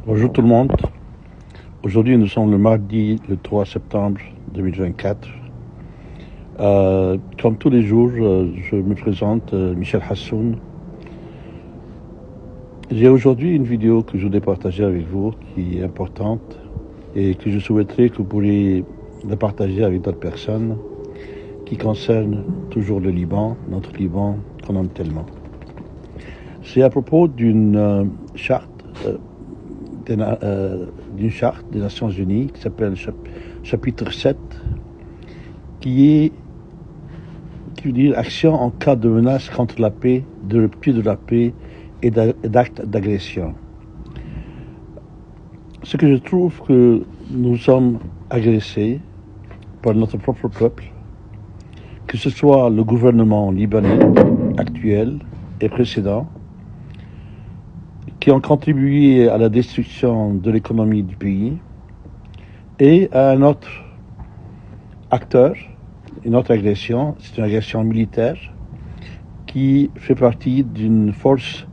Bonjour tout le monde. Aujourd'hui, nous sommes le mardi, le 3 septembre 2024. Comme tous les jours, je me présente, Michel Hassoun. J'ai aujourd'hui une vidéo que je voudrais partager avec vous qui est importante et que je souhaiterais que vous pourriez la partager avec d'autres personnes qui concerne toujours le Liban, notre Liban qu'on aime tellement. C'est à propos d'une charte des Nations Unies qui s'appelle chapitre 7, qui veut dire action en cas de menace contre la paix, de rupture de la paix et d'actes d'agression. Ce que je trouve que nous sommes agressés par notre propre peuple, que ce soit le gouvernement libanais actuel et précédent, qui ont contribué à la destruction de l'économie du pays, et à un autre acteur, une autre agression, c'est une agression militaire, qui fait partie d'une force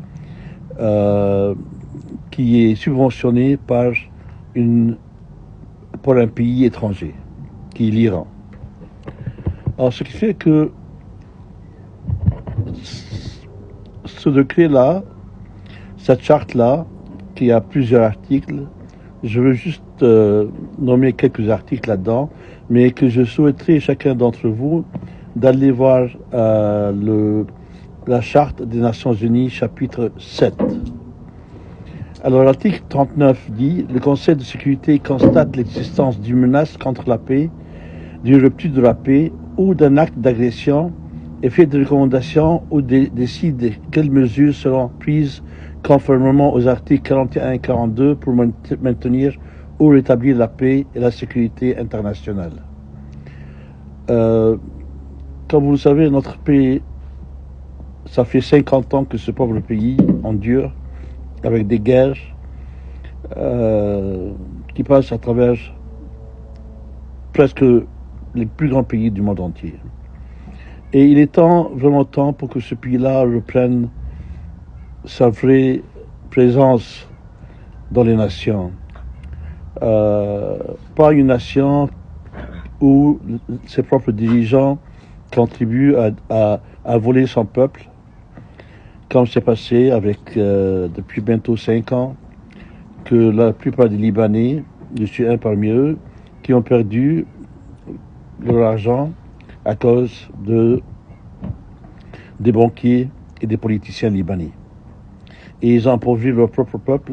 qui est subventionnée par un pays étranger, qui est l'Iran. Alors, ce qui fait que ce décret-là, cette charte-là, qui a plusieurs articles, je veux juste nommer quelques articles là-dedans, mais que je souhaiterais chacun d'entre vous d'aller voir la charte des Nations Unies, chapitre 7. Alors l'article 39 dit « Le Conseil de sécurité constate l'existence d'une menace contre la paix, d'une rupture de la paix ou d'un acte d'agression et fait des recommandations ou décide quelles mesures seront prises conformément aux articles 41 et 42 pour maintenir ou rétablir la paix et la sécurité internationale. » Comme vous le savez, notre pays, ça fait 50 ans que ce pauvre pays endure avec des guerres qui passent à travers presque les plus grands pays du monde entier. Et il est vraiment temps pour que ce pays-là reprenne sa vraie présence dans les nations. Pas une nation où ses propres dirigeants contribuent à voler son peuple, comme c'est passé avec depuis bientôt 5 ans, que la plupart des Libanais, je suis un parmi eux, qui ont perdu leur argent à cause des banquiers et des politiciens libanais. Et ils ont appauvri leur propre peuple,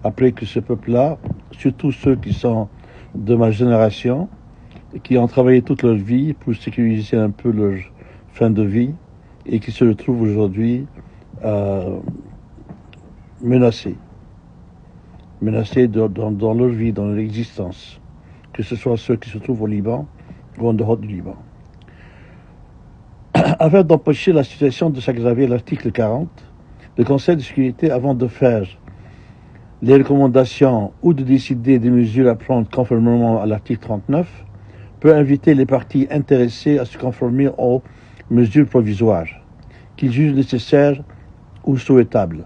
après que ce peuple-là, surtout ceux qui sont de ma génération, qui ont travaillé toute leur vie pour sécuriser un peu leur fin de vie, et qui se retrouvent aujourd'hui menacés dans leur vie, dans leur existence, que ce soit ceux qui se trouvent au Liban ou en dehors du Liban. Afin d'empêcher la situation de s'aggraver, l'article 40, le Conseil de sécurité, avant de faire les recommandations ou de décider des mesures à prendre conformément à l'article 39, peut inviter les parties intéressées à se conformer aux mesures provisoires qu'ils jugent nécessaires ou souhaitables.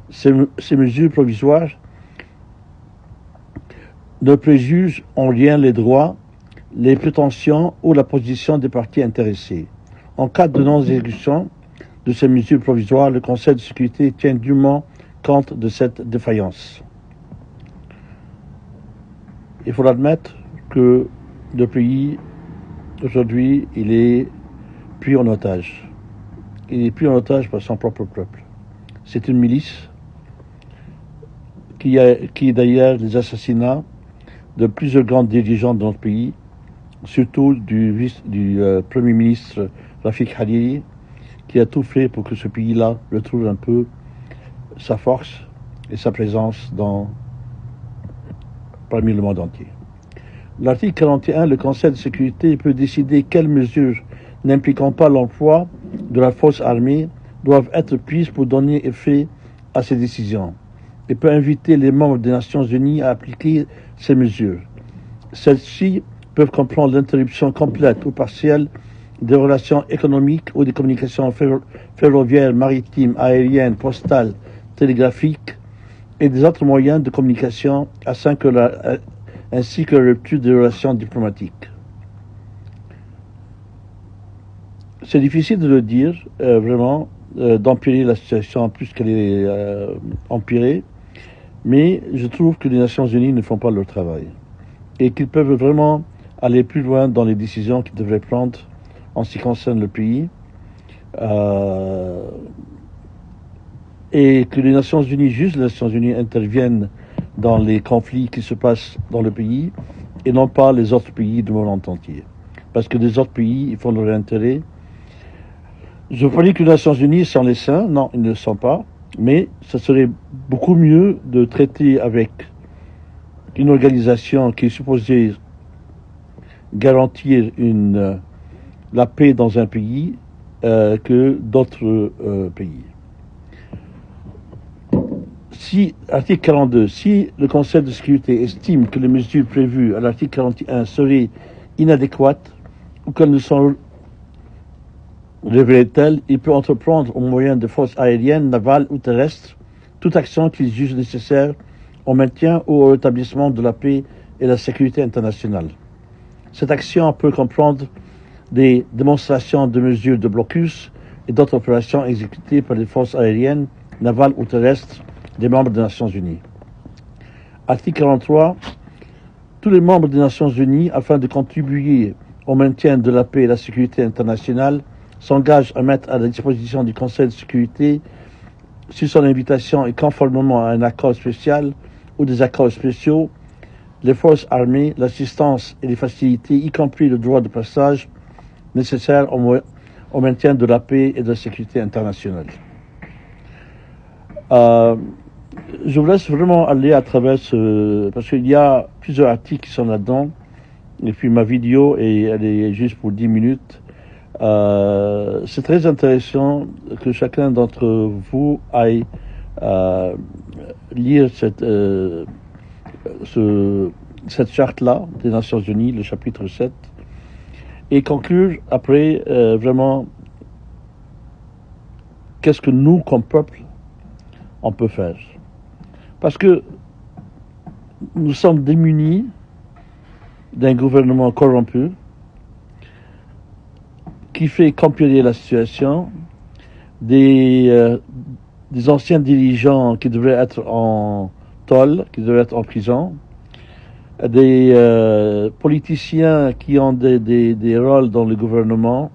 Ces mesures provisoires ne préjugent en rien les droits, les prétentions ou la position des parties intéressées. En cas de non-exécution de ces mesures provisoires, le Conseil de sécurité tient dûment compte de cette défaillance. Il faut admettre que le pays, aujourd'hui, il est pris en otage. Il est pris en otage par son propre peuple. C'est une milice qui est derrière les assassinats de plusieurs grands dirigeants de notre pays, surtout du Premier ministre Rafik Hariri, qui a tout fait pour que ce pays-là retrouve un peu sa force et sa présence parmi le monde entier. L'article 41, le Conseil de sécurité peut décider quelles mesures n'impliquant pas l'emploi de la force armée doivent être prises pour donner effet à ces décisions et peut inviter les membres des Nations Unies à appliquer ces mesures. Celles-ci peuvent comprendre l'interruption complète ou partielle des relations économiques ou des communications ferroviaires, maritimes, aériennes, postales, télégraphiques et des autres moyens de communication ainsi que la rupture des relations diplomatiques. C'est difficile de le dire, vraiment, d'empirer la situation plus qu'elle est empirée, mais je trouve que les Nations Unies ne font pas leur travail et qu'ils peuvent vraiment aller plus loin dans les décisions qu'ils devraient prendre en ce qui concerne le pays, et que les Nations Unies, juste les Nations Unies, interviennent dans les conflits qui se passent dans le pays et non pas les autres pays du monde entier. Parce que les autres pays, ils font leur intérêt. Je ne veux pas dire que les Nations Unies sont les saints, non, ils ne le sont pas, mais ce serait beaucoup mieux de traiter avec une organisation qui est supposée garantir la paix dans un pays que d'autres pays. Si, article 42, si le Conseil de sécurité estime que les mesures prévues à l'article 41 seraient inadéquates ou qu'elles ne sont révélées telles, il peut entreprendre au moyen de forces aériennes, navales ou terrestres toute action qu'il juge nécessaire au maintien ou au rétablissement de la paix et de la sécurité internationale. Cette action peut comprendre des démonstrations de mesures de blocus et d'autres opérations exécutées par les forces aériennes, navales ou terrestres des membres des Nations Unies. Article 43. Tous les membres des Nations Unies, afin de contribuer au maintien de la paix et de la sécurité internationale, s'engagent à mettre à la disposition du Conseil de sécurité, sur son invitation et conformément à un accord spécial ou des accords spéciaux, les forces armées, l'assistance et les facilités, y compris le droit de passage, nécessaires au maintien de la paix et de la sécurité internationale. Je vous laisse vraiment aller à travers parce qu'il y a plusieurs articles qui sont là-dedans, et puis ma vidéo, elle est juste pour 10 minutes. C'est très intéressant que chacun d'entre vous aille lire cette charte-là des Nations Unies, le chapitre 7, et conclure après vraiment qu'est-ce que nous, comme peuple, on peut faire. Parce que nous sommes démunis d'un gouvernement corrompu qui fait qu'empirer la situation, des anciens dirigeants qui devraient être en tôle, qui devraient être en prison, des politiciens qui ont des rôles dans le gouvernement,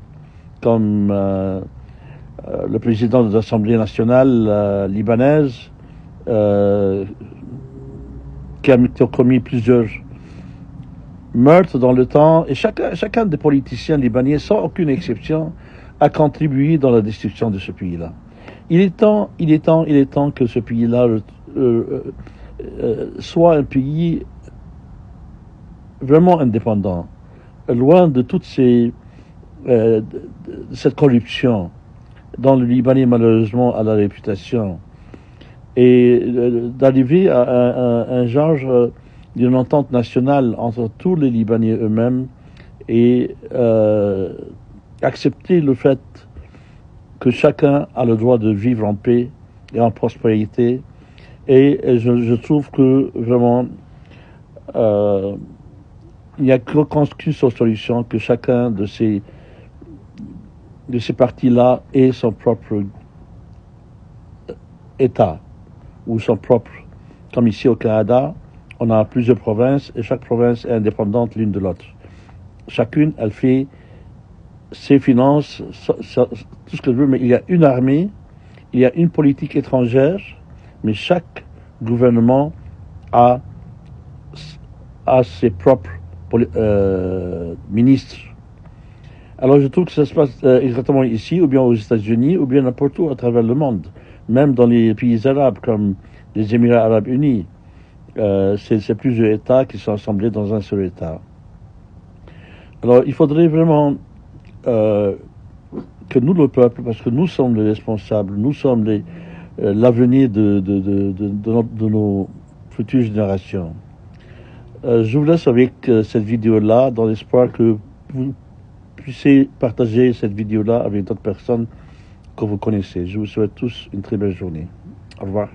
comme le président de l'Assemblée nationale libanaise, qui a commis plusieurs meurtres dans le temps, et chacun des politiciens libanais, sans aucune exception, a contribué dans la destruction de ce pays-là. Il est temps que ce pays-là soit un pays vraiment indépendant, loin de toute cette corruption dont le Libanais malheureusement a la réputation, et d'arriver à un genre d'une entente nationale entre tous les Libanais eux-mêmes et accepter le fait que chacun a le droit de vivre en paix et en prospérité. Et je trouve que vraiment il n'y a qu'une seule solution, que chacun de ces partis-là ait son propre État ou son propre, comme ici au Canada, on a plusieurs provinces et chaque province est indépendante l'une de l'autre. Chacune, elle fait ses finances, tout ce que je veux, mais il y a une armée, il y a une politique étrangère, mais chaque gouvernement a ses propres ministres. Alors je trouve que ça se passe exactement ici, ou bien aux États-Unis, ou bien n'importe où à travers le monde, même dans les pays arabes comme les Émirats arabes unis. C'est plusieurs États qui sont assemblés dans un seul État. Alors il faudrait vraiment que nous, le peuple, parce que nous sommes les responsables, nous sommes l'avenir de nos futures générations. Je vous laisse avec cette vidéo-là, dans l'espoir que vous puissiez partager cette vidéo-là avec d'autres personnes que vous connaissez. Je vous souhaite tous une très belle journée. Au revoir.